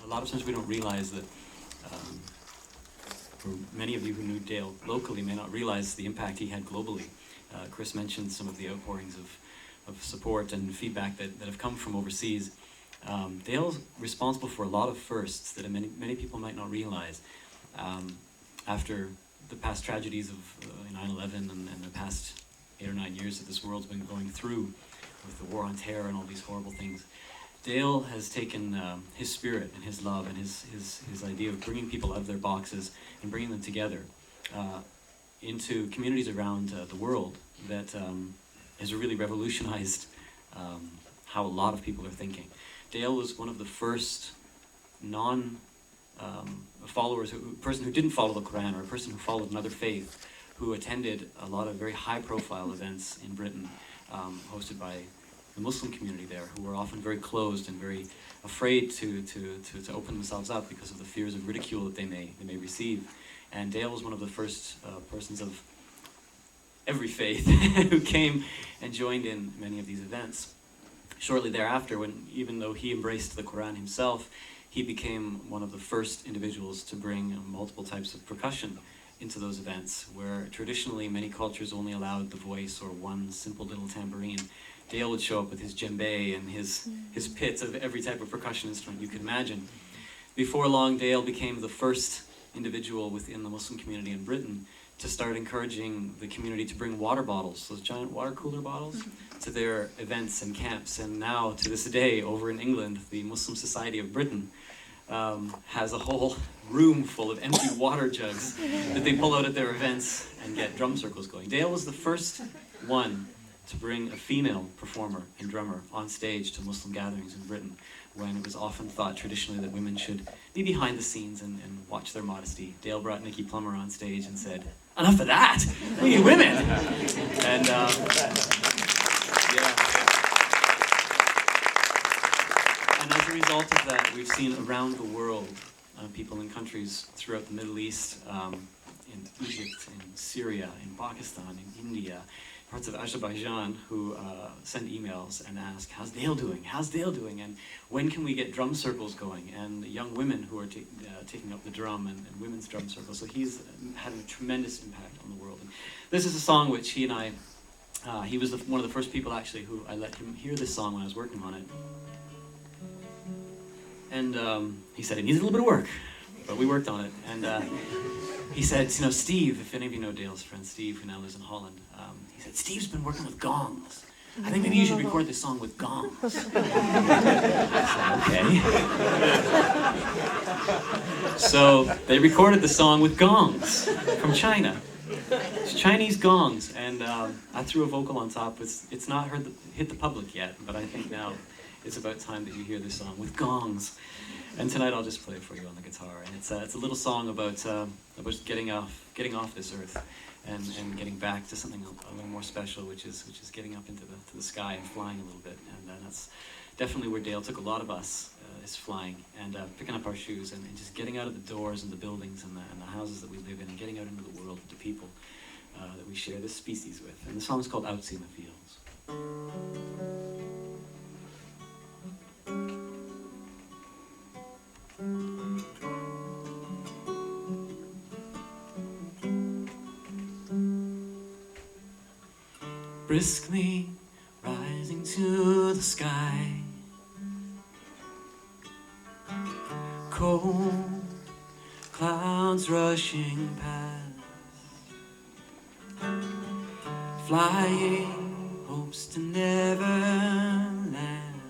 a lot of times we don't realize that, for many of you who knew Dale locally may not realize the impact he had globally. Chris mentioned some of the outpourings of support and feedback that have come from overseas. Dale's responsible for a lot of firsts that many people might not realize. After the past tragedies of 9/11 and the past 8 or 9 years that this world's been going through with the war on terror and all these horrible things, Dale has taken his spirit and his love and his idea of bringing people out of their boxes and bringing them together into communities around the world that has really revolutionized how a lot of people are thinking. Dale was one of the first followers, person who didn't follow the Quran, or a person who followed another faith, who attended a lot of very high-profile events in Britain, hosted by the Muslim community there, who were often very closed and very afraid to open themselves up because of the fears of ridicule that they may receive. And Dale was one of the first persons of every faith who came and joined in many of these events. Shortly thereafter, even though he embraced the Quran himself, he became one of the first individuals to bring multiple types of percussion into those events, where traditionally many cultures only allowed the voice or one simple little tambourine. Dale would show up with his djembe and his pits of every type of percussion instrument you could imagine. Before long, Dale became the first individual within the Muslim community in Britain to start encouraging the community to bring water bottles, those giant water cooler bottles, to their events and camps. And now, to this day, over in England, the Muslim Society of Britain has a whole room full of empty water jugs that they pull out at their events and get drum circles going. Dale was the first one to bring a female performer and drummer on stage to Muslim gatherings in Britain, when it was often thought traditionally that women should be behind the scenes and watch their modesty. Dale brought Nikki Plummer on stage and said, "Enough of that! We need women!" And And as a result of that, we've seen around the world people in countries throughout the Middle East, in Egypt, in Syria, in Pakistan, in India, parts of Azerbaijan, who send emails and ask, "How's Dale doing? How's Dale doing? And when can we get drum circles going?" And young women who are taking up the drum and women's drum circles. So he's had a tremendous impact on the world. And this is a song which he and I, he was one of the first people actually who I let him hear this song when I was working on it. And he said it needs a little bit of work, but we worked on it. And he said, Steve, if any of you know Dale's friend Steve, who now lives in Holland, he said, "Steve's been working with gongs. I think maybe you should record this song with gongs." I said, "Okay." So they recorded the song with gongs from China. It's Chinese gongs, and I threw a vocal on top. It's not hit the public yet, but I think now it's about time that you hear this song with gongs. And tonight I'll just play it for you on the guitar. And it's a little song about getting off this earth and getting back to something a little more special, which is getting up into the sky and flying a little bit. And that's definitely where Dale took a lot of us, is flying and picking up our shoes and just getting out of the doors and the buildings and the houses that we live in and getting out into the world with the people that we share this species with. And the song's called "Out in the Fields." Briskly rising to the sky, cold clouds rushing past, flying hopes to never land,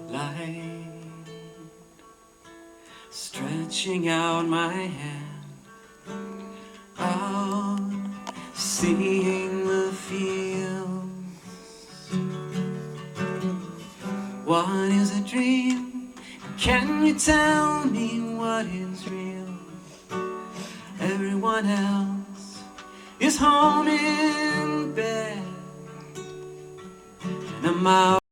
light stretching out my hand, out seeing the fields. What is a dream? Can you tell me what is real? Everyone else is home in bed, and I'm out.